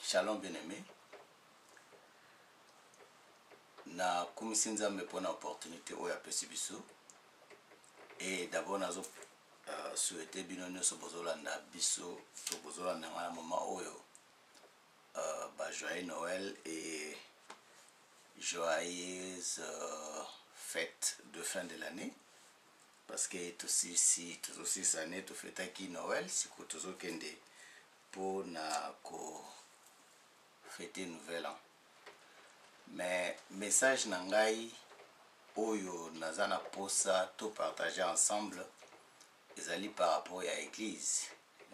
Shalom bien-aimé. Na kumisi nzambe pona opportunité oyo apesi biso. Et d'abord nazo souhaiter bino nyonso bozolanda biso to bozolanda na moment oyo ba joyeux Noël et joyeuse fête de fin de l'année. Parce que si tous aussi cette année tu fêtes qui Noël, si que tous kende pour na ko fêter nouvel an. Mais message nangai oyo nazana posa to partager ensemble ezali par rapport à l'église.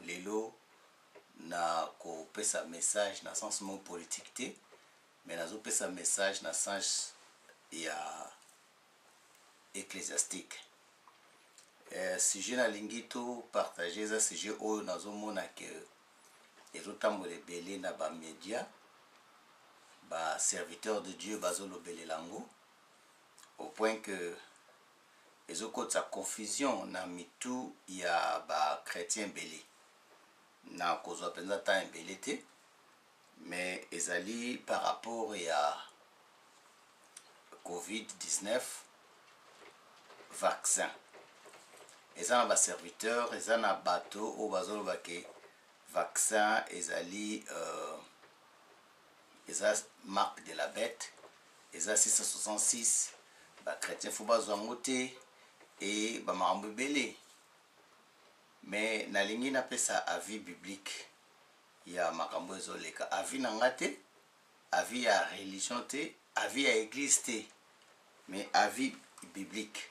Lelo na ko pesa message na sens mon politique te, mais nazo pesa message na sens ya ecclésiastique. Sujet na lingi to partager za sujet oyo nazo mona que ezotambola ebele na ba média ba serviteur de Dieu bazolo belelango au point que ezokotsa confusion na mitu ya ba chrétien belé na kozwa penza ta ebele te, mais ezali par rapport ya COVID-19 vaccin. Eza na ba serviteur, eza na bato o bazolo bake vaccin ezali eza marque de la bête, eza 666 ba chrétien faut bazwa ngote et ba makambo belé. Mais na lingi na pesa avis biblique ya makambo ezoleka, avis na ngate, avis ya religion te, avis ya église te, mais avis biblique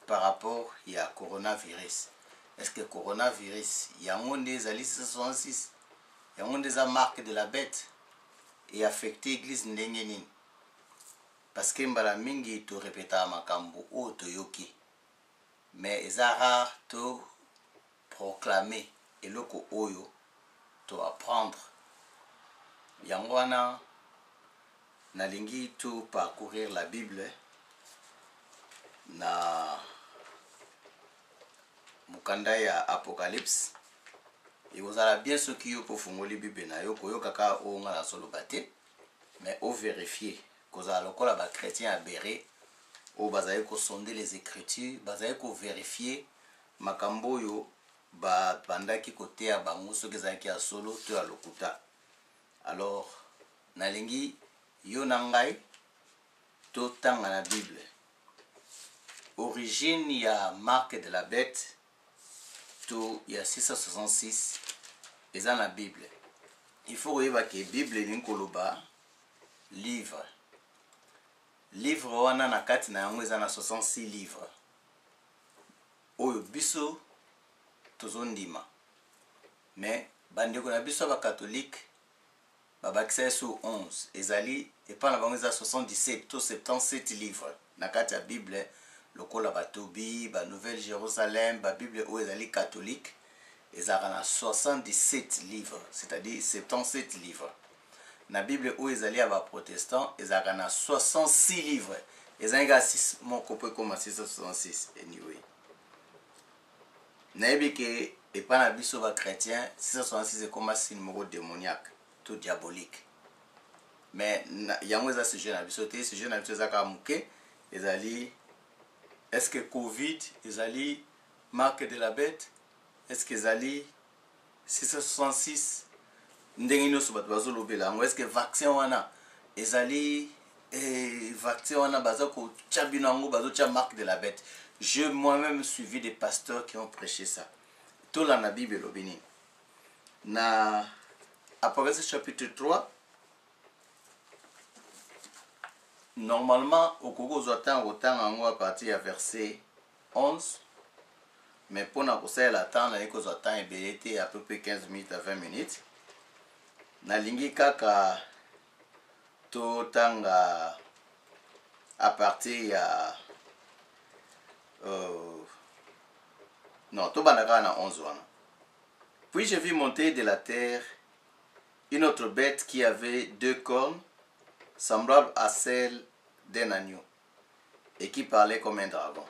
par rapport ya coronavirus. Est-ce que coronavirus yango nde ezali 666 yango nde eza marque de la bête et affecté église ndenge nini? Parce que mbala mingi to répéta makambo o toyoki, mais eza rare to proclamer eloko oyo to apprendre. Yango wana nalingi to parcourir la Bible na mukanda ya Apocalypse. Et vous allez bien ce qui est pour fungoli Bible na yo koyo kaka o nga na solo bate, mais au vérifier koza lokola ba chrétien abéré o bazaye ko sonder les écritures, bazaye ko vérifier makambo yo ba bandaki côté ya bango soki ezalaki ya solo to ya lokuta. Alors nalingi yo na ngai to tanga na Bible. Origine ya marque de la bête to ya 666 eza na Bible. Il faut koyeba ke Bible linkoloba livre. Livre wana na kati na yango eza na 66 livres. Oyo biso tozondima. Mais bandeko na biso ba catholique babakisa sur 11 ezali epa na bango eza 77 to 77 livres na kati ya Bible. Lokola ba Tobi, ba Nouvelle Jérusalem, ba Bible ou ezali catholique, ezala na 77 livres, c'est-à-dire 77 livres. Na Bible ou ezali ba protestant, ezala na 66 livres. Ezanga 6 mon copain comme 666 anyway. Na ebike et pas na biso ba chrétien, 666 est comme un signe moko démoniaque, tout diabolique. Mais yango eza sujet na biso te, sujet na biso ezaka muke, ezali est-ce que Covid, ezali marque de la bête? Est-ce que ezali 666? Ndenge nyonso bato bazolobela yango. Est-ce que vaccin wana ezali vaccin wana baza ko tia bino yango bazo tia marque de la bête? Je moi-même suivi des pasteurs qui ont prêché ça. Tout la Bible lobini. Na Apocalypse chapitre 3. Normalement, au Congo, autant à partir du verset 11. Mais pour nous, l'attendre, nous attendons à peu près 15 minutes à 20 minutes. Na lingi kaka to tanga à partir ya non, to banaka na 11 wana. Puis je vis monter de la terre une autre bête qui avait 2 cornes, semblable à celle d'un agneau, et qui parlait comme un dragon.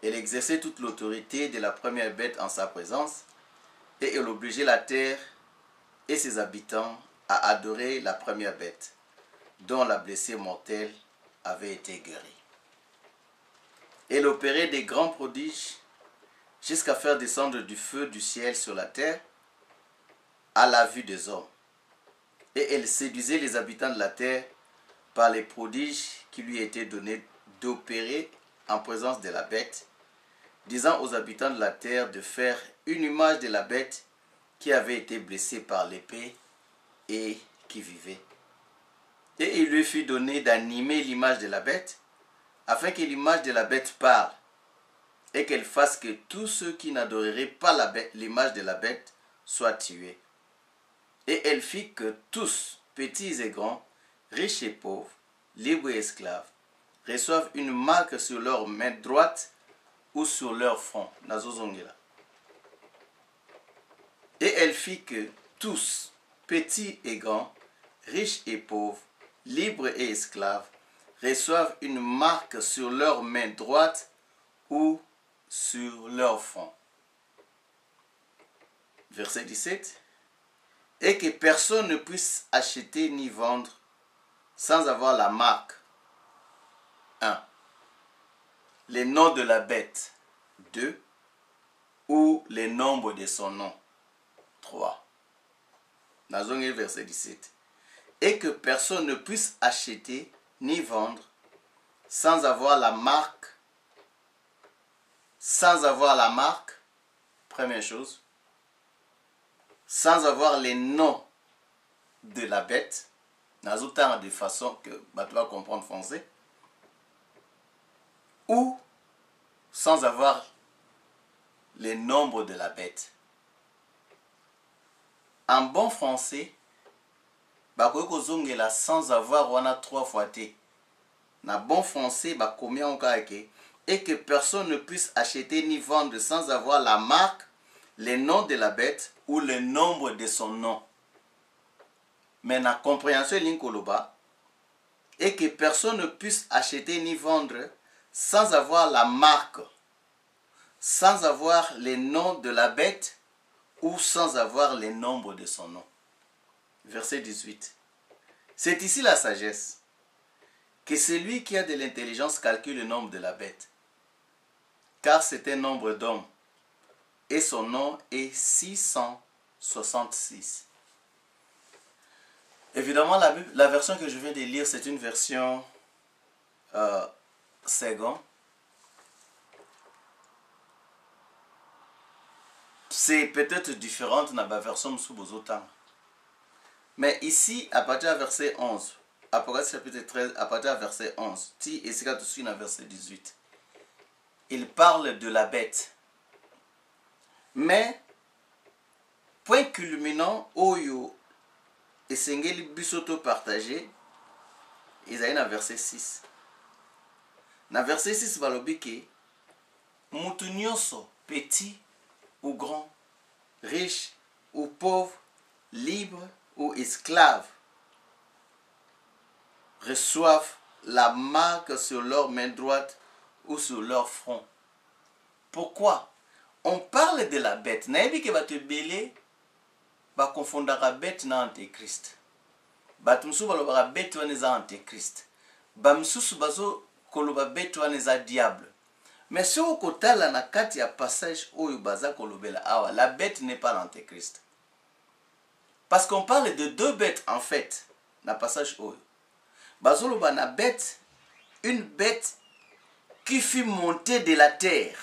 Elle exerçait toute l'autorité de la première bête en sa présence, et elle obligeait la terre et ses habitants à adorer la première bête, dont la blessée mortelle avait été guérie. Elle opérait des grands prodiges jusqu'à faire descendre du feu du ciel sur la terre à la vue des hommes. Et elle séduisait les habitants de la terre par les prodiges qui lui étaient donnés d'opérer en présence de la bête, disant aux habitants de la terre de faire une image de la bête qui avait été blessée par l'épée et qui vivait. Et il lui fut donné d'animer l'image de la bête, afin que l'image de la bête parle, et qu'elle fasse que tous ceux qui n'adoreraient pas l'image de la bête soient tués. Et elle fit que tous, petits et grands, riches et pauvres, libres et esclaves, reçoivent une marque sur leur main droite ou sur leur front. Et elle fit que tous, petits et grands, riches et pauvres, libres et esclaves, reçoivent une marque sur leur main droite ou sur leur front. Verset 17. Et que personne ne puisse acheter ni vendre sans avoir la marque. 1. Les noms de la bête. 2. Ou les nombres de son nom. 3. Nazongé verset 17. Et que personne ne puisse acheter ni vendre sans avoir la marque. Sans avoir la marque, première chose. Sans avoir les noms de la bête. Nazoutan de façon que tu vas comprendre français. Ou sans avoir les nombres de la bête. En bon français, sans avoir on a 3 fois T. En bon français, combien on a et que personne ne puisse acheter ni vendre sans avoir la marque, les noms de la bête ou le nombre de son nom. Mais la compréhension linkoloba et que personne ne puisse acheter ni vendre sans avoir la marque, sans avoir les noms de la bête ou sans avoir les nombres de son nom. Verset 18. C'est ici la sagesse. Que celui qui a de l'intelligence calcule le nombre de la bête. Car c'est un nombre d'hommes. Et son nom est 666. Évidemment, la version que je viens de lire, c'est une version second. C'est peut-être différente dans la version Msubozotan. Mais ici, à partir du verset 11, Apocalypse chapitre 13, à partir du verset 11, ti et c'est tout de suite dans verset 18, il parle de la bête. Mais, point culminant, Oyo et Sengeli Bisoto partagé, ils ont dans verset 6. Dans verset 6, balobike, Moutunyoso, petit ou grand, riche ou pauvre, libre ou esclave, reçoivent la marque sur leur main droite ou sur leur front. Pourquoi? On parle de la bête. Naebi ke batu belé ba confondara bête na antéchrist. Batu msu balobara bête wana za antéchrist. Ba msusu bazo koloba bête wana za diable. Mais si on kotala na kati ya passage oyo baza kolobela awa, la bête n'est pas l'antéchrist. Parce qu'on parle de 2 bêtes en fait, dans le passage oyo. Bazoloba na bête, une bête qui fut montée de la terre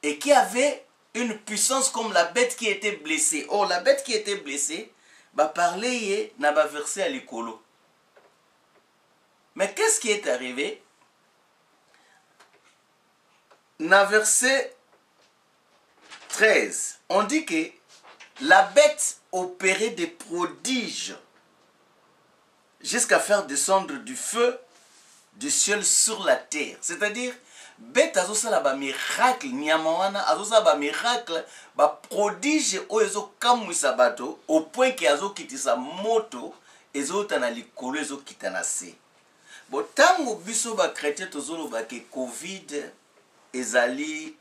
et qui avait une puissance comme la bête qui était blessée. Or, la bête qui était blessée, parler na verset à l'écolo. Mais qu'est-ce qui est arrivé? Dans verset 13, on dit que la bête opérait des prodiges jusqu'à faire descendre du feu du ciel sur la terre. C'est-à-dire, bête azosala ba miracle, nyamawana azosala ba miracle, ba prodige oyo kamwisa bato au point que azokitisa moto ezotana likolo ezokitana se. Bo tango biso ba chrétien tozoloba ke Covid ezali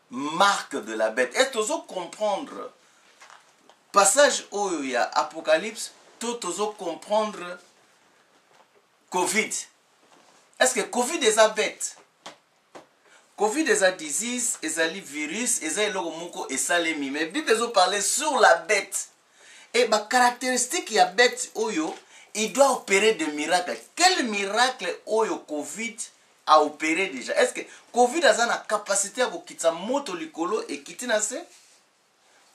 marque de la bête. Est-ce que vous comprendre passage oyo ya Apocalypse, tout ozo comprendre Covid. Est-ce que Covid est à bête? Covid est à disease, est à virus, est à l'oromoko et salemi. Mais Bible ont parlé sur la bête. Et ma caractéristique y a bête oyo, il doit opérer des miracles. Quel miracle oyo Covid a opéré déjà? Est-ce que Covid a la capacité à quitter moto likolo et quitter nase?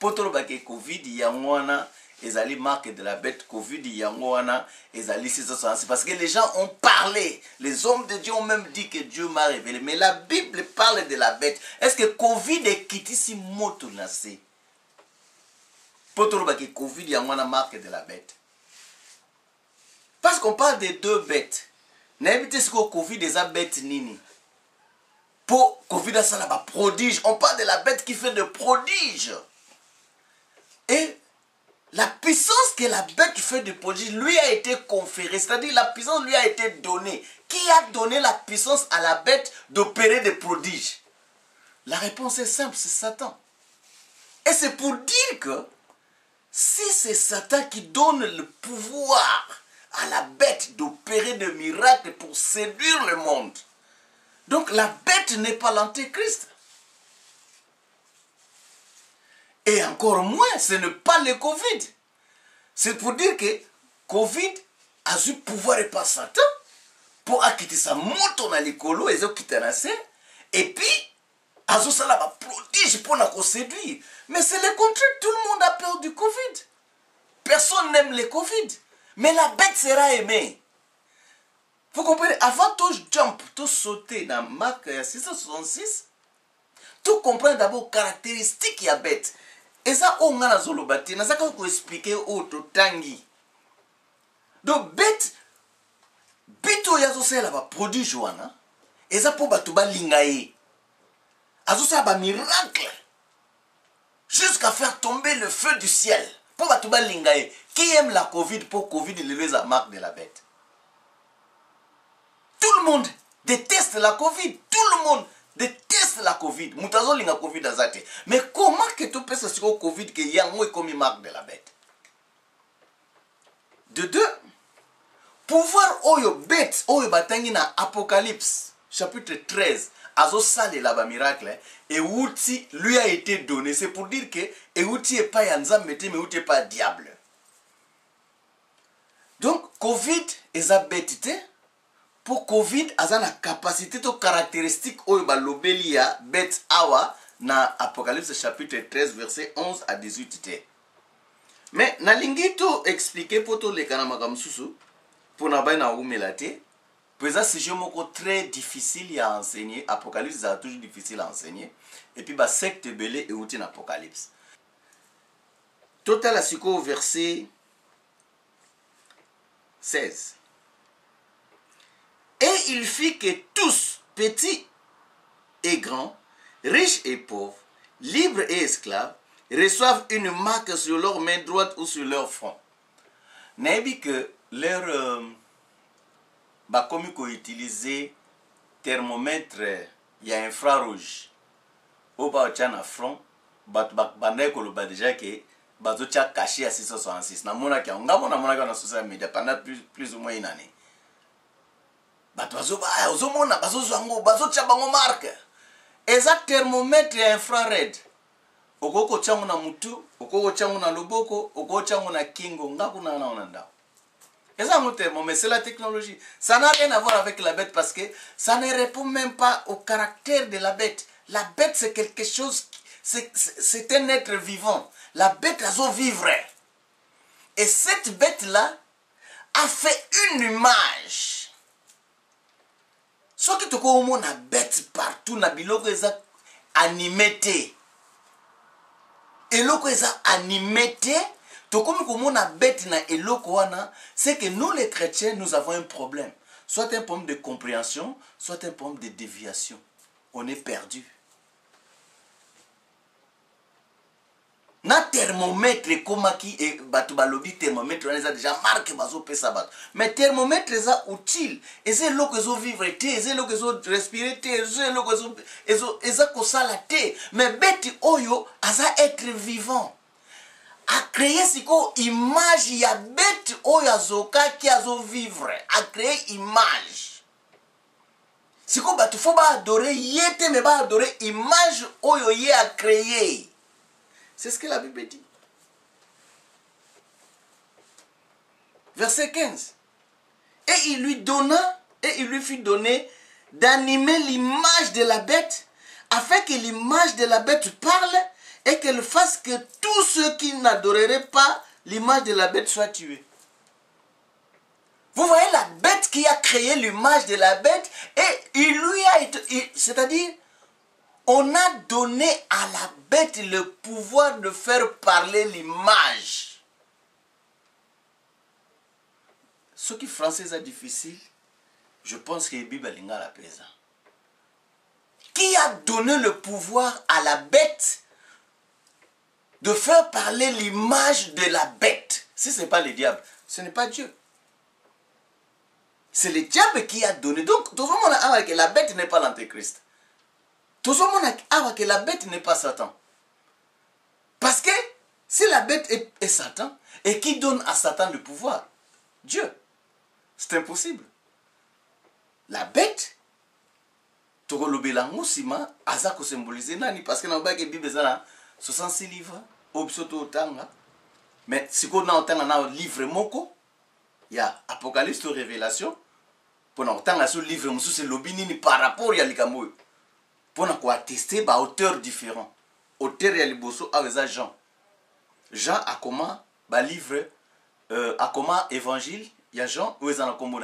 Potolo bake Covid yangwana ezali marque de la bête. Covid yangwana ezali 666 parce que les gens ont parlé, les hommes de Dieu ont même dit que Dieu m'a révélé, mais la Bible parle de la bête. Est-ce que Covid est quitté si moto nase? Potolo bake Covid yangwana marque de la bête. Parce qu'on parle de deux bêtes. N'habitez ce que Covid est à bête nini. Pour Covid a ça là-bas prodige. On parle de la bête qui fait de prodiges. Et la puissance que la bête fait de prodige lui a été conférée. C'est-à-dire la puissance lui a été donnée. Qui a donné la puissance à la bête d'opérer des prodiges? La réponse est simple, c'est Satan. Et c'est pour dire que si c'est Satan qui donne le pouvoir à la bête d'opérer des miracles pour séduire le monde, donc la bête n'est pas l'antéchrist. Et encore moins, ce n'est pas le Covid. C'est pour dire que Covid a eu pouvoir et pas Satan pour acquitter sa moto dans l'écolo et et puis a eu ça là prodige pour la séduire. Mais c'est le contraire, tout le monde a peur du Covid. Personne n'aime le Covid. Mais la bête sera aimée. Vous comprenez? Avant tout jump, tout sauter dans Marc 666, tout comprendre d'abord caractéristiques de la bête. Et ça, on a zolobati, na zaka ko expliquer auto tangi. Donc bête bito ya zo sela ba produit joana, et ça pour batu ba lingaye. Azo ça ba miracle. Jusqu'à faire tomber le feu du ciel. Pour batu ba lingaye. Qui aime la Covid pour Covid il les a marque de la bête. Tout le monde déteste la Covid. Tout le monde déteste la Covid. Moutazo linga Covid azate. Mais comment que tu peux sur le Covid que yango est comme marque de la bête? De deux, pouvoir oyo bête oyo batangi na Apocalypse chapitre 13 azo sale là-bas miracle et outil lui a été donné. C'est pour dire que et outil est pas yanzam mais outil est pas diable. Donc Covid est à bête. Pour Covid, a la capacité de caractéristique oyo balobeli ya bête awa na Apocalypse chapitre 13 verset 11 à 18. Mais na lingi to expliquer pour to le kana makamsusu pour na ba na umelate. Puis ça sujet moko très difficile à enseigner. Apocalypse est toujours difficile à enseigner. Et puis ba secte belé et outil Apocalypse. Total asiko verset 16. Et il fit que tous, petits et grands, riches et pauvres, libres et esclaves, reçoivent une marque sur leur main droite ou sur leur front. N'est-ce que leur comme qu'on utilise thermomètre, il y a infrarouge. Au bas de front, déjà que bazo tia caché à 666. Na mona kia ngamo na mona kana social media pendant plus ou moins une année. Bazo ba ozomona bazo zango bazo tia bango marque. Eza thermomètre infrared. Okoko changu na mutu, okoko changu na loboko, okoko changu na kingo ngakuna na onanda. Eza un thermomètre, c'est la technologie. Ça n'a rien à voir avec la bête parce que ça ne répond même pas au caractère de la bête. La bête c'est quelque chose, c'est un être vivant. La bête a vivre. Et cette bête-là a fait une image. Ce qui te dit na bête partout, na biloko eza animé. Eloko eza animé. To comme komona bête na eloko wana, c'est que nous les chrétiens, nous avons un problème. Soit un problème de compréhension, soit un problème de déviation. On est perdu. Na thermomètre komaki et batu balobi thermomètre on a déjà marqué bazo pesa bat. Mais thermomètre eza utile. Et c'est l'eau que zo vivre té, c'est l'eau que zo respirer té, c'est l'eau que zo eza ko sala té. Mais bête oyo aza être vivant. a créé siko image ya bête oyo azokaki azovivre, a créé image. Siko bato fo ba adorer yete mais ba adorer image oyo ye a créé. C'est ce que la Bible dit. Verset 15. Et il lui fut donné d'animer l'image de la bête, afin que l'image de la bête parle et qu'elle fasse que tous ceux qui n'adoreraient pas l'image de la bête soient tués. Vous voyez la bête qui a créé l'image de la bête, et il lui a été, c'est-à-dire, on a donné à la bête le pouvoir de faire parler l'image. Ce qui français est difficile, je pense que la Bible est la présent. Qui a donné le pouvoir à la bête de faire parler l'image de la bête? Si ce n'est pas le diable, ce n'est pas Dieu. C'est le diable qui a donné. Donc, tout le monde a dit que la bête n'est pas l'antéchrist. Tout le monde a dit que la bête n'est pas Satan. Parce que si la bête est Satan, et qui donne à Satan le pouvoir? Dieu. C'est impossible. La bête, tu as musima, azako symboliser nani, parce que dans la Bible, il y a 66 livres, mais si on a un livre moko, il y a Apocalypse ou Révélation, pour autant ce livre, c'est l'obinini par rapport à l'ikamoyo. Pour attester par auteurs différents. Auteur ya liboso avec Jean. Jean a comment livre a comment évangile, il y a Jean où ils en a comment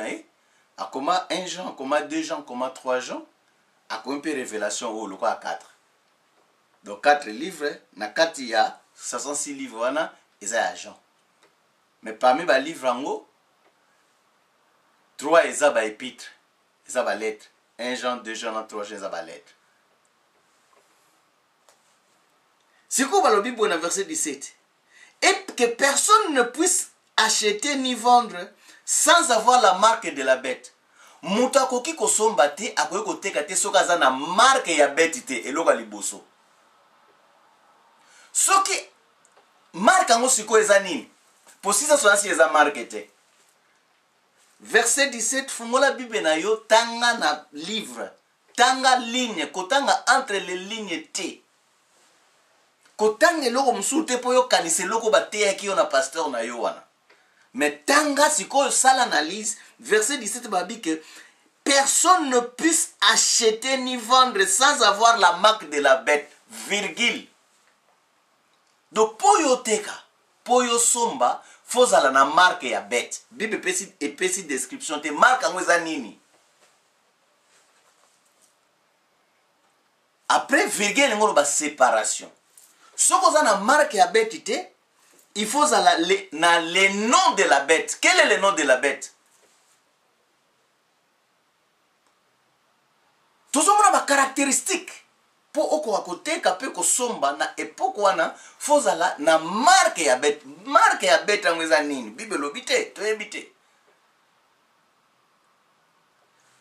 a comment 1 Jean, comment 2 Jean, comment 3 Jean, a comment révélation au local à 4. Donc 4 livres, na 4 il y a 66 livres wana, ils a Jean. Mais parmi les livres en haut, 3 ils ont des épîtres, ils ont des lettres. 1 Jean, 2 Jean, 3 Jean, ils ont des lettres. C'est quoi le Bible dans le verset 17? Et que personne ne puisse acheter ni vendre sans avoir la marque de la bête. Muta koki kosomba te akoki koteka te soki aza na marque ya bête te eloko liboso. Soki marque yango sikoyo eza nini? Posisa sonasi eza marque te. Verset 17, fungola Bible na yo, tanga na livre, tanga ligne, kotanga entre les lignes te. Kotanga eloko msusu te po yo kanise eloko bateyaki yo na pasteur na yo wana. Mais tanga sikoyo sala analyse, verset 17 babi que personne ne puisse acheter ni vendre sans avoir la marque de la bête, virgule. Donc po yo teka, po yo somba, fozala na marque ya bête. Bible epesi description te marque yango eza nini. Après virgule ngo ba séparation. Ce qu'on a une marque à bête, il faut aller dans le nom de la bête. Quel est le nom de la bête? Tout le monde a des caractéristiques. Pour au côté, quand on somba na époque wana, faut aller na marque à bête. Marque à bête en wezanini. Bible l'obité, tu habité.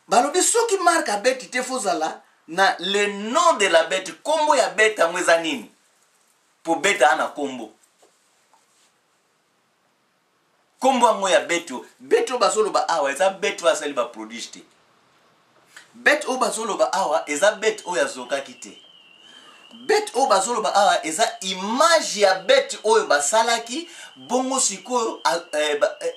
Balobi ce qui marque à bête, il faut aller na le nom de la bête. Comment ya bête en wezanini? Pour bête ana kombo. Kombo ango ya bête o. Bête o basolo ba awa eza bête o asali ba prodige te. Bête o basolo ba awa eza bête o ya zoka kite. Bête o basolo ba awa eza image ya bête oyo basalaki bongo sikoyo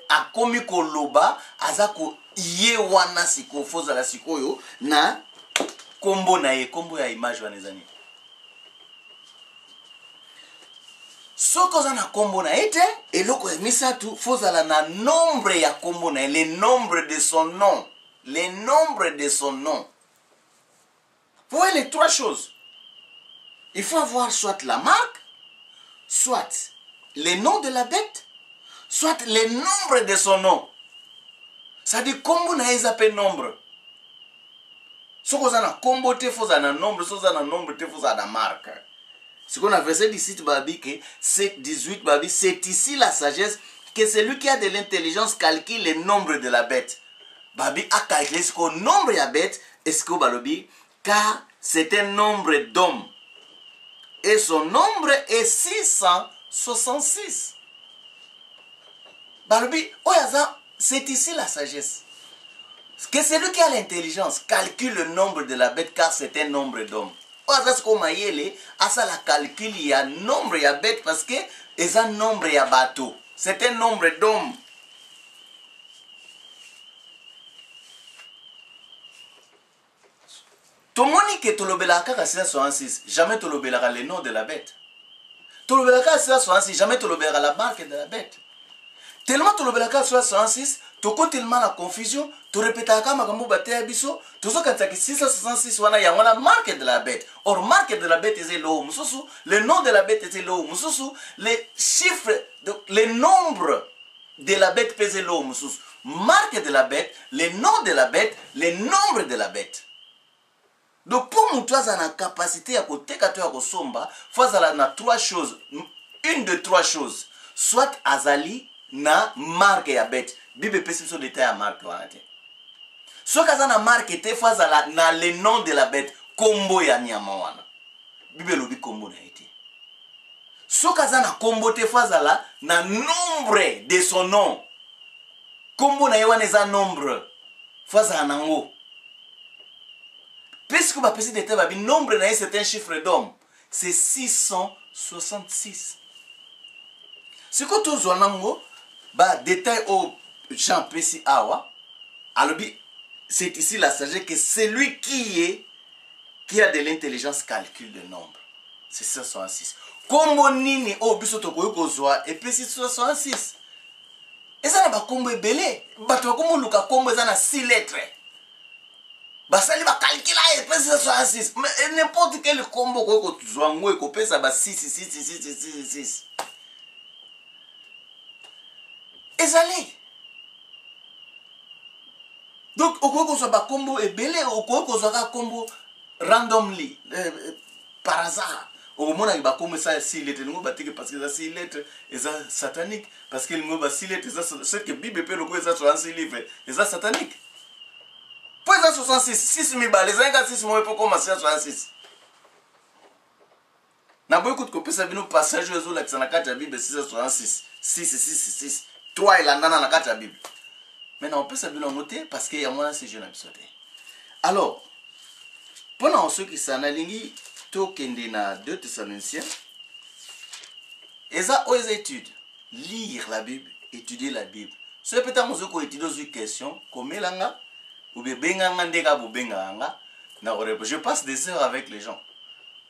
akomi koloba azako ye wana sikoyo fozala sikoyo na kombo na ye kombo ya image wana ezani. Soko on a combo na ete et loko misatu fozala na nombre ya combo na le nombre de son nom, le nombre de son nom. Vous voyez les trois choses. Il faut avoir soit la marque, soit le nom de la bête, soit le nombre de son nom. Ça dit combo na ezape nombre. Soko on a combo te fozala na nombre, soko na nombre te fozala na marque. Ce qu'on a verset 17, c'est ici la sagesse que celui qui a de l'intelligence calcule le nombre de la bête. Babi a calculé ce qu'on nombre de la bête, est-ce que balobi, car c'est un nombre d'hommes. Et son nombre est 600 66. Balobi, oyaza, c'est ici la sagesse. Que celui qui a l'intelligence calcule le nombre de la bête car c'est un nombre d'hommes. Oyaza, ce qu'on m'a yélé, à ça la calcul, il y a nombre, il y a bête parce que il y a nombre, il y a bateau. C'est un nombre d'hommes. Tomoni que tolobelaka ka 666, jamais tolobelaka le nom de la bête. Tolobelaka 666, jamais tolobelaka la marque de la bête. Tellement tolobelaka 666, toko tellement la confusion, tu répétaka makambo bateya biso, tozo kataki 666 wana ya wana marque de la bête. Or marque de la bête est l'eau mususu, le nom de la bête est l'eau mususu, les chiffres, le nombre de la bête pèse l'eau mususu. Marque de la bête, le nom de la bête, le nombre de la bête. Donc pour nous, tu as la capacité à côté de somba, faut na trois choses, une de trois choses, soit azali na marque ya bête, bible pesi so détail à marque wana te. Soit kaza na marque te, faut na le nom de la bête, kombo ya nyama wana. Bible lobi kombo na été. Soit kaza na kombo te, faut na nombre de son nom. Kombo na yewana eza nombre, faut nango. Puisque ma petite détail, le nombre c'est un chiffre d'homme. C'est 666. Ce que tu as détail au Jean Pessi Awa, c'est ici la sagesse que celui qui a de l'intelligence calcule le nombre. C'est 666. Comme nini au bisoto koyokozwa et puis 666. Et ça n'a pas combo belé. Bato comme luka combo ça na 6 lettres. Basali va calculer et puis 666. Mais n'importe quel combo ko tuzwango ko pesa ba 6. Ezali. Donc au ko so ba combo et belé au ko so ka combo randomly par hasard. Au moment où il y a 6 lettres, parce que ça 6 lettres, et ça satanique. Parce que il y a 6 lettres, ce que la Bible peut le ça 66 livres, et ça satanique. Pour ça 66, 6 000 balles, les 6 000 pour commencer à 66. N'a pas écouté que ça vient au passage aux autres, la carte de la Bible 666. 6. 3 il a dans la carte de la Bible. Maintenant, on peut s'habiller en monter parce qu'il y a moins de ces jeunes épisodes. Alors, pendant ceux qui s'en alignent, tokende na 2 Thessaloniciens, et ça aux études, lire la Bible, étudier la Bible. Ce peut-être que vous étudiez une question, comme l'anga, ou bien benganga ndeka bo benganga, je passe des heures avec les gens.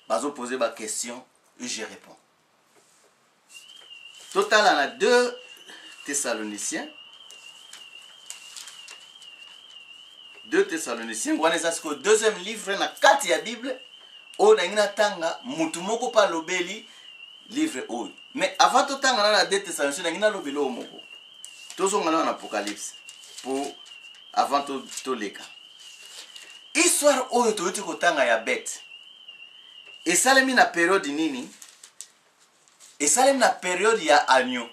Bazo poser ma question et je réponds. Total on a 2 Thessaloniciens. 2 Thessaloniciens, on est à ce deuxième livre na 4 ya Bible. O na ngina tanga mutu moko pa lobeli livre o. Mais avant tout tanga na 2 Thessaloniciens na ngina lobelo moko. Tozonga na Apocalypse pour avant tout les cas. Histoire oyo toyoti kotanga ya bête. Esalemi na période nini? Esalemi na période ya agneau.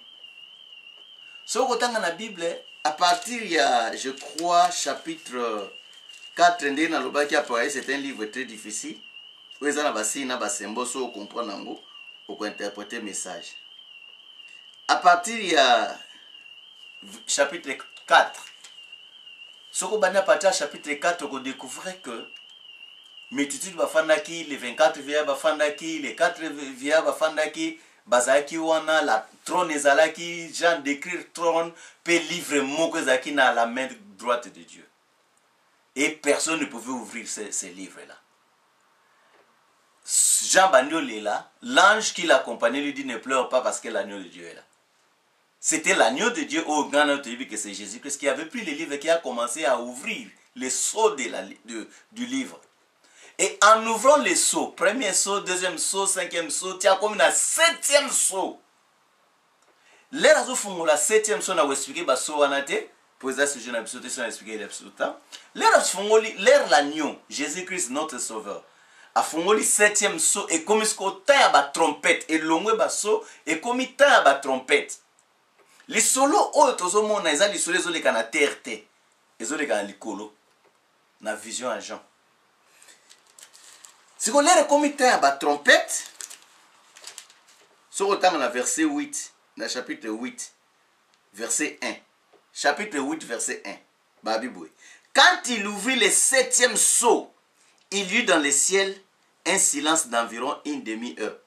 So kotanga na Bible à partir ya je crois chapitre 4 ndé na lobaki après c'est un livre très difficile. Où ils ont basé na basembo so comprendre nango pour interpréter message. À partir ya chapitre 4 soko bana partir chapitre 4 on découvre que multitude bafandaki les 24 via bafandaki les 4 via bafandaki bazaki wana la trône ezalaki Jean d'écrire trône pe livre moko ezaki na la main droite de Dieu et personne ne pouvait ouvrir ces livres là. Jean Bagnol est là, l'ange qui l'accompagnait lui dit ne pleure pas parce que l'agneau de Dieu est là. C'était l'agneau de Dieu au grand autre que c'est Jésus-Christ qui avait pris le livre et qui a commencé à ouvrir les sceaux du livre. Et en ouvrant les sceaux, premier sceau, deuxième sceau, cinquième sceau, tu as comme un 7e sceau. L'air à ce la 7e sceau, on a expliqué le sceau en athée, pour ça, ce jeune épisode, on a expliqué l'épisode. L'air à ce l'air l'agneau, Jésus-Christ, notre sauveur. A fongoli 7e saut et comme ce qu'on a ba trompette et l'ongwe ba saut et comme il a ba trompette. Les solos autres au monde ils les solos les kana terre te ils ont les kana likolo na vision à Jean. Si on l'air comme il a ba trompette Sur autant dans verset 8, dans le chapitre 8, verset 1. Chapitre 8, verset 1. Babiboué. Quand il ouvrit le 7e sceau, il y eut dans le ciel un silence d'environ une demi-heure.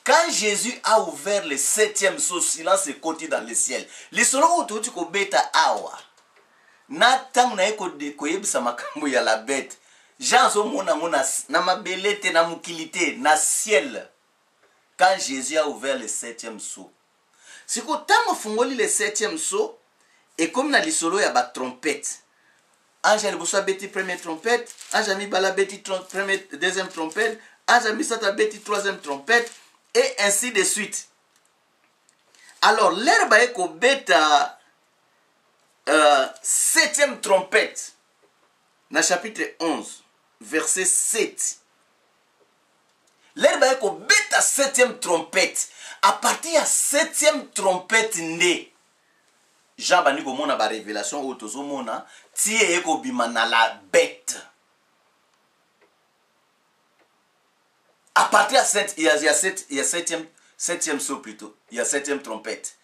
Quand Jésus a ouvert le 7e sceau, silence est côté dans le ciel. Le solo où tu beta awa. Na tang na eko de koyebisa makambo ya la bête. Jean so mona na mabelete na mukilité na ciel. Quand Jésus a ouvert le 7e sceau. Si ko tango fungoli le 7e sceau et comme na lisolo ya ba trompette. Angel Boussa beti première trompette, Angel Bala beti deuxième trompette, Angel Sata beti troisième trompette et ainsi de suite. Alors l'herbe est ko beta 7e trompette, dans chapitre 11, verset 7. L'herbe est ko beta 7e trompette. À partir de 7e trompette née, Jean bani ko mona ba révélation au tozo mona tie eko bima na la bête. À partir de 7, il y a 7e saut plutôt. Il y a 7e trompette.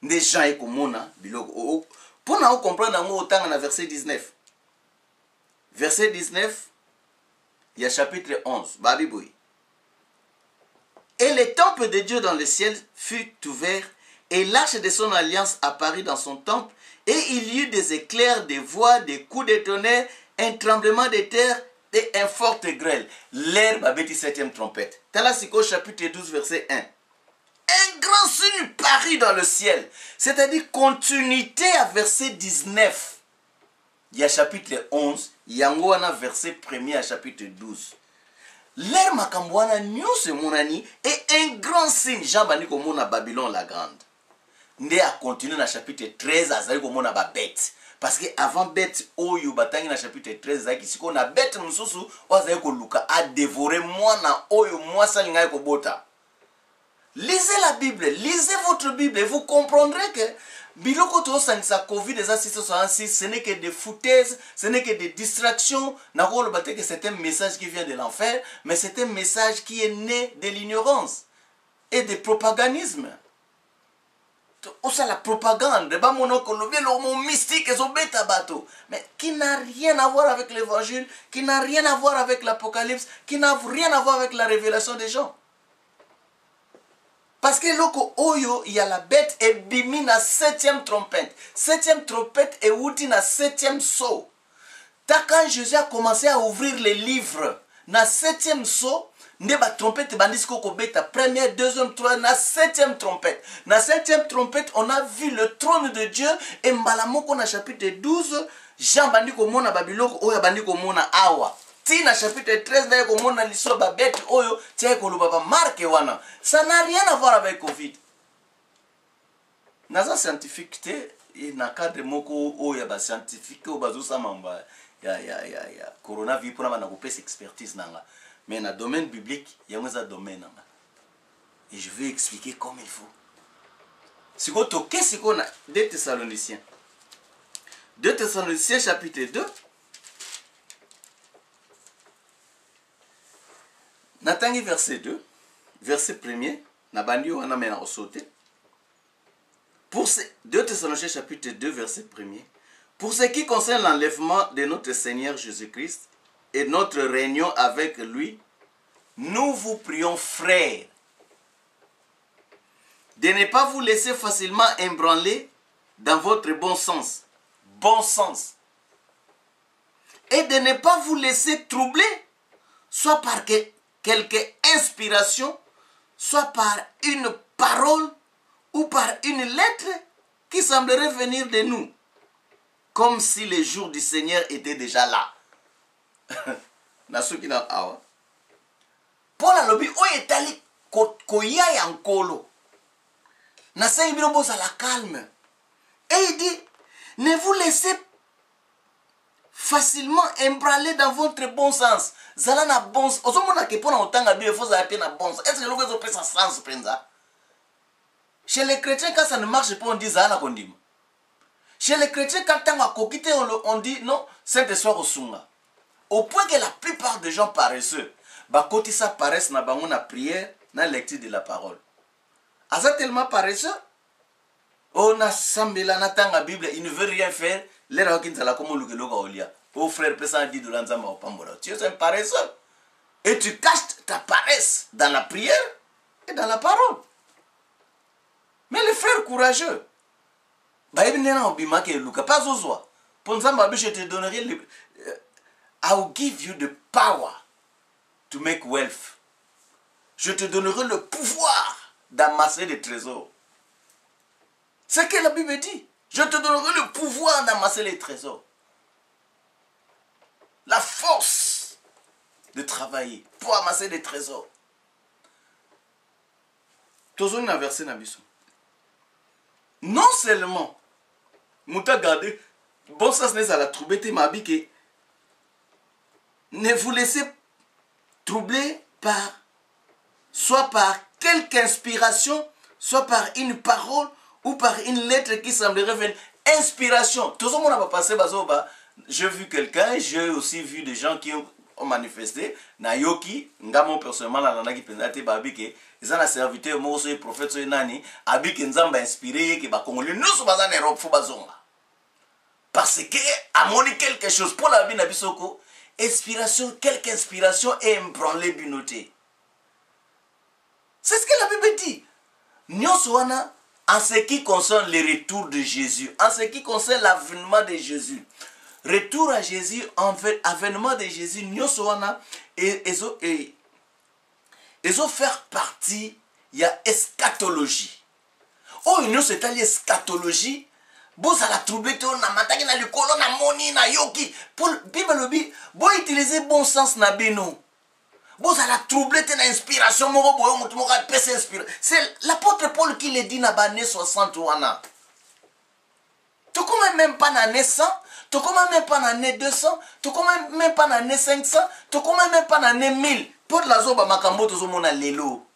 Des gens eko mona biloko. Pour nous comprendre en autant dans verset 19. Verset 19, il y a chapitre 11. Babiboui. Et le temple de Dieu dans le ciel fut ouvert, et l'arche de son alliance apparut dans son temple, et il y eut des éclairs, des voix, des coups de tonnerre, un tremblement de terre et un forte grêle. L'herbe avait dit 7e trompette. Talasiko chapitre 12 verset 1. Un grand signe parut dans le ciel. C'est-à-dire continuité à verset 19. Il y a chapitre 11, il y a un verset 1er à chapitre 12. L'herbe makambouana nyose monani et un grand signe. Jean bani komona Babylone la grande. Ndé a continué dans le chapitre 13 à Zali komona ba bête. Parce que avant bête oyo batangi dans le chapitre 13 zaki siko na bête mususu ozaye ko luka a dévorer moi na oyo moi salinga ko bota. Lisez la Bible, lisez votre Bible et vous comprendrez que biloko to sanisa Covid des 666 ce n'est que des foutaises, ce n'est que des distractions. N'ako le batte que c'est un message qui vient de l'enfer, mais c'est un message qui est né de l'ignorance et du propaganisme. Osa la propagande, ba monokolobe le mystique et beta bateau, mais qui n'a rien à voir avec l'évangile, qui n'a rien à voir avec l'Apocalypse, qui n'a rien à voir avec la révélation des gens. Parce que loko oyo, il y a la bête et bimi na 7e trompette. 7e trompette et outi na 7e sceau. Quand Jésus a commencé à ouvrir les livres, na 7e sceau, ne ba trompette bandisko ko beta première, deuxième, troisième, na 7e trompette. Na 7e trompette, on a vu le trône de Dieu et mbalamoko na chapitre 12, Jean bandiko mona babiloko oya bandiko mona awa. Na chapitre 13, ça n'a rien à voir avec Covid. Naza scientifique, il n'a pas de moko oya ba scientifique ou bazusa mamba ya coronavirus pour na couper expertise nanga. Mais dans le domaine biblique, il y a un domaine. Et je vais expliquer comme il faut. Si vous toquez, c'est qu'on a 2 Thessaloniciens. 2 Thessaloniciens chapitre 2. Natangi verset 2, verset 1er, Nabandi on amène à sauter. Pour 2 Thessaloniciens chapitre 2, verset 1er. Pour ce qui concerne l'enlèvement de notre Seigneur Jésus-Christ et notre réunion avec lui, nous vous prions, frères, de ne pas vous laisser facilement ébranler dans votre bon sens. Bon sens. Et de ne pas vous laisser troubler, soit par quelque inspiration, soit par une parole ou par une lettre qui semblerait venir de nous, comme si les jours du Seigneur étaient déjà là. Paul a lobi o etali koya yankolo. Na sayi bino bosa la calme. Et il dit, ne vous laissez facilement ébranler dans votre bon sens. Zala na bon sens. Ozomona ke pona otanga Bible faut zaper na bon sens. Est-ce que l'on peut ça sens penza? Chez les chrétiens quand ça ne marche pas on dit zala kondima. Chez les chrétiens quand tanga kokite on dit non, Saint-Esprit osunga. Au point que la plupart des gens paresseux, bah quand ça paresse na bango na prière, na lecture de la parole. Aza tellement paresseux. On a sambela na tanga Bible, il ne veut rien faire. L'era kinzala comme lukeloka olia. Oh frère, pesa 10 $ nzamba opambola. Tu es un paresseux. Et tu caches ta paresse dans la prière et dans la parole. Mais les frères courageux, I will give you the power to make wealth. Je te donnerai le pouvoir d'amasser des trésors. C'est ce que la Bible dit. Je te donnerai le pouvoir d'amasser les trésors. La force de travailler pour amasser des trésors. Toujours une verset dans Bisson. Non seulement, Mouta gardé, bon ça n'est à la troubette ma que ne vous laissez troubler par, soit par quelque inspiration, soit par une parole ou par une lettre qui semblerait venir. Inspiration. Tout le monde n'a pas passé, j'ai vu quelqu'un, j'ai aussi vu des gens qui ont manifesté. Nayoki, ngamo personnellement, la nana qui pensait que ils ont la serviteur, moi aussi, prophète, nani, abi qui nous a inspiré, qui va congolais, nous sommes en Europe, faut bazonga. Parce que, à mon quelque chose, pour la vie n'abisoko, inspiration, quelque inspiration est embranlée binoté. C'est ce que la Bible dit. Nyoswana, en ce qui concerne le retour de Jésus, en ce qui concerne l'avènement de Jésus, retour à Jésus, avènement de Jésus, Nyoswana, et ils ont faire partie, il y a eschatologie. Oh, nous c'est à l'eschatologie. Bon, ça la troublé, na mataki na likolo na moni na yoki. Pour Bible lobi, bon utiliser bon sens na beno. Bon, ça la troublé, na inspiration, moro boyo mutu moko pesa inspiration. C'est l'apôtre Paul qui le dit na année 60 wana. Tu commences même pas na année 100, tu commences même pas na année 200, tu commences même pas na année 500, tu commences même pas na année 1000. Pour la zoba makambo to mona lelo.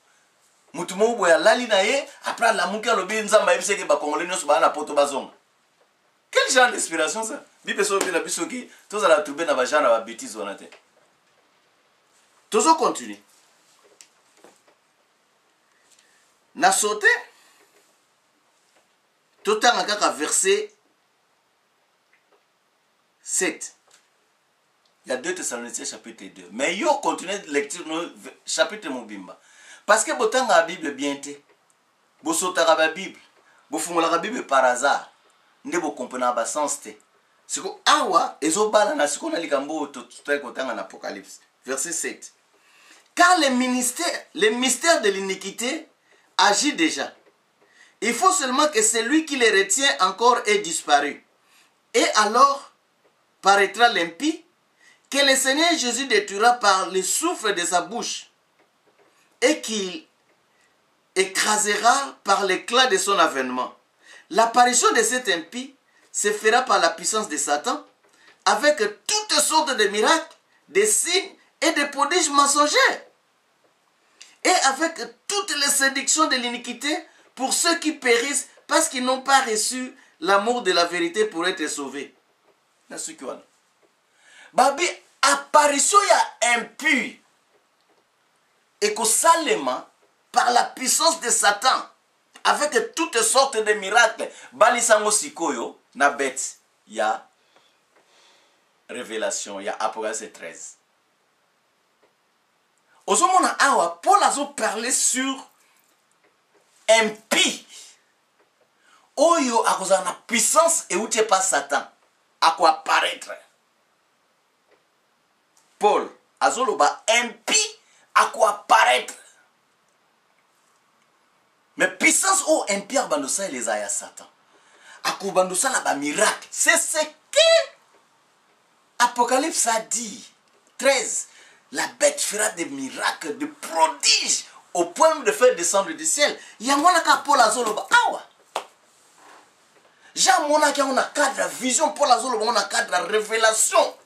Mutu moko boya lali na ye, après la muki alobi nzamba yebise ke ba congolais nyonso ba na poto bazonga. Quel genre d'inspiration ça? Bible so la biso ki to za la trouver na ba genre ba bêtise wana te. Tozo continue. Na sauté totanga kaka verset 7. Il y a 2 Thessaloniciens chapitre 2. Mais yo continue de lecture no chapitre mobimba. Parce que botanga la Bible bien te. Bo sotaka ba Bible. Bo fungola la Bible par hasard. Nde bo comprendre ba sens te. Siko awa ezobala na siko na likambo to kotanga na Apocalypse. Verset 7. Car le mystère de l'iniquité agit déjà. Il faut seulement que celui qui les retient encore ait disparu. Et alors paraîtra l'impie que le Seigneur Jésus détruira par le souffle de sa bouche et qu'il écrasera par l'éclat de son avènement. L'apparition de cet impie se fera par la puissance de Satan avec toutes sortes de miracles, de signes et de prodiges mensongers et avec toutes les séductions de l'iniquité pour ceux qui périssent parce qu'ils n'ont pas reçu l'amour de la vérité pour être sauvés. Babi, apparition ya impie et que salement par la puissance de Satan avec toutes sortes de miracles balisango sikoyo na bet ya révélation ya Apocalypse 13. Ozomona awa Paul a parlé sur impie oyo akozana na puissance et outé pas Satan à quoi apparaître. Paul azoloba impie à quoi apparaître. Mais puissance au impie bandosa les aya Satan. À quoi bandosa la ba miracle. C'est ce que Apocalypse a dit. 13. La bête fera des miracles, des prodiges au point de faire descendre du ciel. Yangona ka Paul azoloba awa. Jean mona ki on a cadre vision Paul azoloba on a cadre révélation.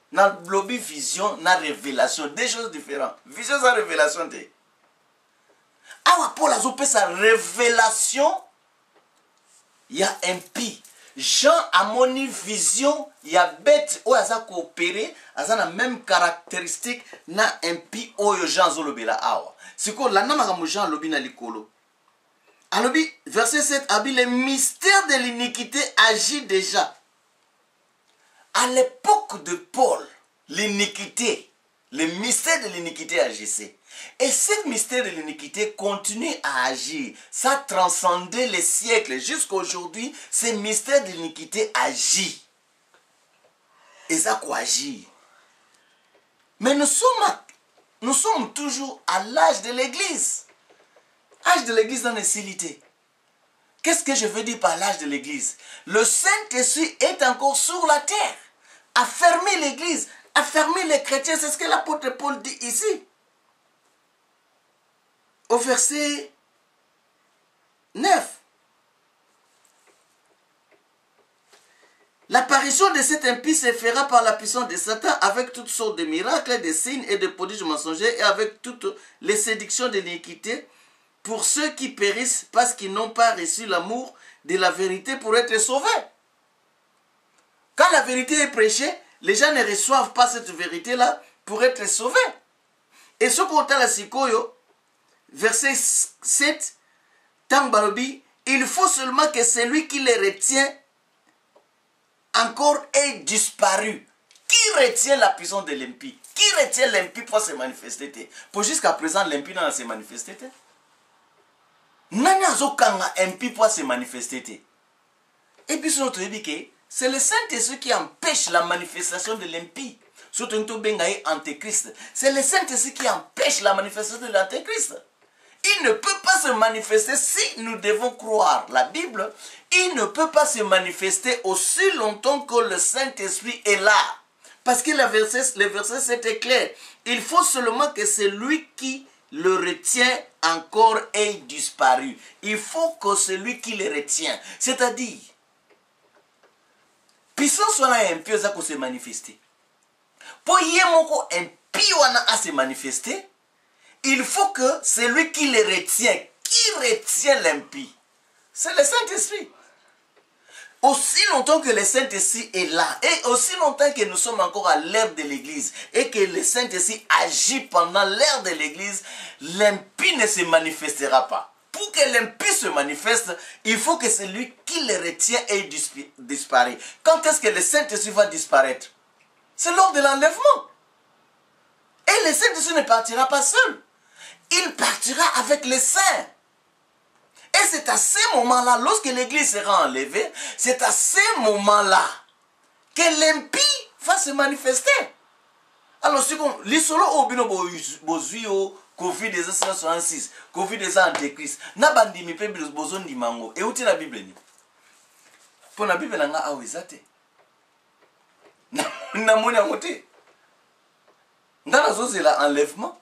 Na lobby vision, na révélation, deux choses différentes. Vision et révélation. Awa Paul a sa révélation, il y a impie. Jean a moni vision, il y a bête où aza coopéré, aza na même caractéristique na impi oyo Jean zolobela awa. Siko la nama comme Jean lobi na likolo. Alobi verset 7 abi le mystère de l'iniquité agit déjà. À l'époque de Paul, l'iniquité, le mystère de l'iniquité agissait. Et ce mystère de l'iniquité continue à agir. Ça a transcendé les siècles. Jusqu'à aujourd'hui, ce mystère de l'iniquité agit. Et ça quoi agit. Mais nous sommes toujours à l'âge de l'église. Âge de l'église dans les cilités. Qu'est-ce que je veux dire par l'âge de l'église? Le Saint-Esprit est encore sur la terre. A fermé l'église, a fermé les chrétiens. C'est ce que l'apôtre Paul dit ici. Au verset 9. L'apparition de cet impie se fera par la puissance de Satan avec toutes sortes de miracles, de signes et de prodiges mensongers et avec toutes les séductions de l'iniquité pour ceux qui périssent parce qu'ils n'ont pas reçu l'amour de la vérité pour être sauvés. Quand la vérité est prêchée, les gens ne reçoivent pas cette vérité-là pour être sauvés. Et ce qu'on a la sikoyo, verset 7, Tambalobi, il faut seulement que celui qui les retient encore ait disparu. Qui retient la puissance de l'impie? Qui retient l'impie pour se manifester? Pour jusqu'à présent, l'impie n'a pas se manifester. Nani azokanga impie pour se manifester. Et puis, c'est le Saint-Esprit qui empêche la manifestation de l'impie. Surtout antéchrist. C'est le Saint-Esprit qui empêche la manifestation de l'antéchrist. Il ne peut pas se manifester si nous devons croire la Bible. Il ne peut pas se manifester aussi longtemps que le Saint-Esprit est là. Parce que le verset c'est clair. Il faut seulement que celui qui le retient encore ait disparu. Il faut que celui qui le retient. C'est-à-dire, puissance soit impie ça se manifester. Pour y avoir impie à se manifester, il faut que celui qui le retient, qui retient l'impie, c'est le Saint-Esprit. Aussi longtemps que le Saint-Esprit est là, et aussi longtemps que nous sommes encore à l'ère de l'Église, et que le Saint-Esprit agit pendant l'ère de l'Église, l'impie ne se manifestera pas. Pour que l'impie se manifeste, il faut que celui qui le retient ait disparu. Quand est-ce que le Saint-Esprit va disparaître? C'est lors de l'enlèvement. Et le Saint-Esprit ne partira pas seul. Il partira avec les saints. Et c'est à ce moment-là, lorsque l'Église sera enlevée, c'est à ce moment-là que l'impie va se manifester. Alors, si on lit solo au bino bozuyo Covid 1966, Covid des antéchrist, na bandimi pe bozo ndimango et outi la Bible ni. Pour la Bible nga awezate. Na moni amote. Ndana zoze la enlèvement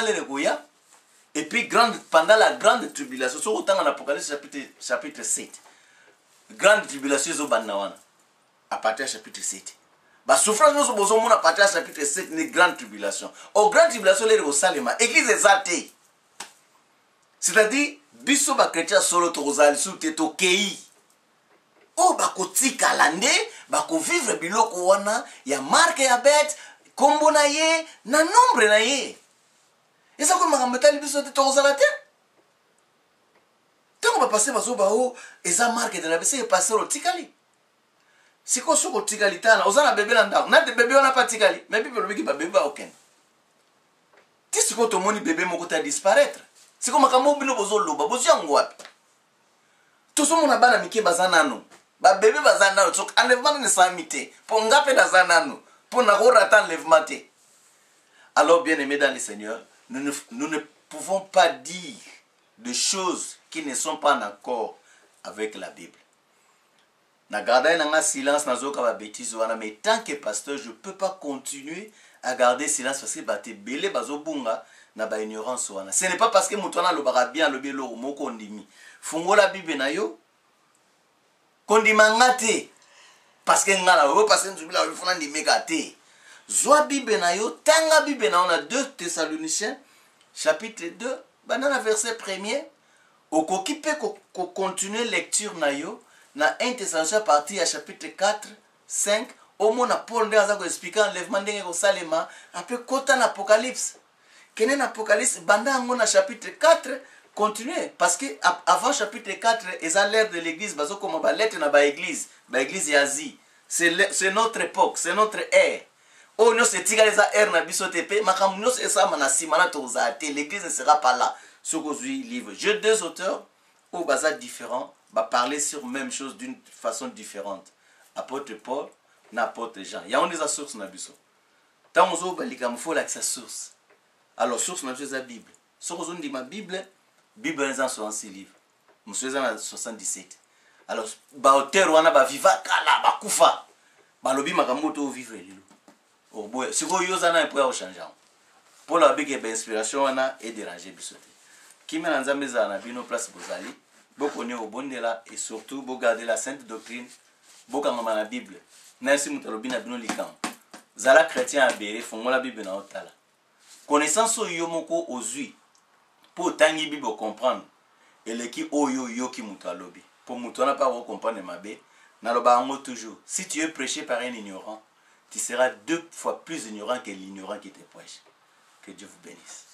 les goya. Et puis pendant la grande tribulation, sur autant en Apocalypse chapitre 7. Grande tribulation zo bannawana. À partir du chapitre 7. Bah souffrance nous sommes à partir du chapitre 7 une grande tribulation. Au grande tribulation les au Salema, église est athée. C'est-à-dire biso ba chrétien solo tozali sous teto kei. Oh ba kotika lande, ba ko vivre biloko wana ya marque ya bête, kombo na ye, na nombre na ye. Et ça comme makameta biso te tozala te. Tant on va passer baso ba o eza marque de la bese passer au tikali. Si ko soko tikali tana ozana bébé landa na de bébé on a pas tikali mais bible lobi ki ba bébé ba aucun ti siko to moni bébé moko ta disparaître siko makambo bino bozo loba bozo yango wapi to so mona bana mike bazana no ba bébé bazana no sok enlèvement ne samité pour ngape da zanano pour na ko rata enlèvement te. Alors bien aimés dans le Seigneur, nous ne pouvons pas dire de choses qui ne sont pas en accord avec la Bible. Na garder un silence nazoka ba bêtise wana, mais tant que pasteur je peux pas continuer à garder silence parce que bate belé bazobunga na ba ignorance wana. Ce n'est pas parce que mutwana lo bara bien lo belo moko ndimi. Fungola Bible na yo kondima ngate parce que ngala o parce que nzubila o funa ndimeka te. Zwa Bible na yo tanga Bible na on a 2 Thessaloniciens chapitre 2 banana verset 1er okoki pe ko continuer lecture na yo na 1 Thessaloniciens partie à chapitre 4, 5, au moins Paul ndenge aza ko expliquer enlèvement ndenge ko salema après kota na Apocalypse. Kene na Apocalypse banda ngo na chapitre 4 continuer parce que avant chapitre 4 eza l'ère de l'église bazo comme ba lettre na ba église Asie. C'est notre époque, c'est notre ère. Oh non, c'est tika les ère na biso tepe makambo nyonso esama na sima na toza te, l'église ne sera pas là. Ce qu'aujourd'hui livre. J'ai deux auteurs au bazar différents va parler sur même chose d'une façon différente. Apôtre Paul, n'apôtre Jean. Il y a des sources na biso. Tant on zo balika mfo la sa source. Alors source na biso c'est la Bible. Ce qu'on dit ma Bible, Bible est en 66 livres. Monsieur en 77. Alors ba auteur wana ba viva kala ba kufa. Ba lobi makambo to vivre lelo. Oh boy, si ko yoza na pour changer. Paul a big inspiration wana et déranger biso. Qui m'a nzambe za na bino place bozali. Beaucoup ne obondela et surtout bo garder la sainte doctrine. Bo kangama na Bible. Na si mutalobi na bino likam. Zala chrétien abere fongola Bible na otala. Connaissance yo moko ozui pour tangi Bible comprendre et le qui oyo yo ki mutalobi. Pour mutona pas comprendre mabe na loba ngo toujours. Si tu es prêché par un ignorant, tu seras 2 fois plus ignorant que l'ignorant qui te prêche. Que Dieu vous bénisse.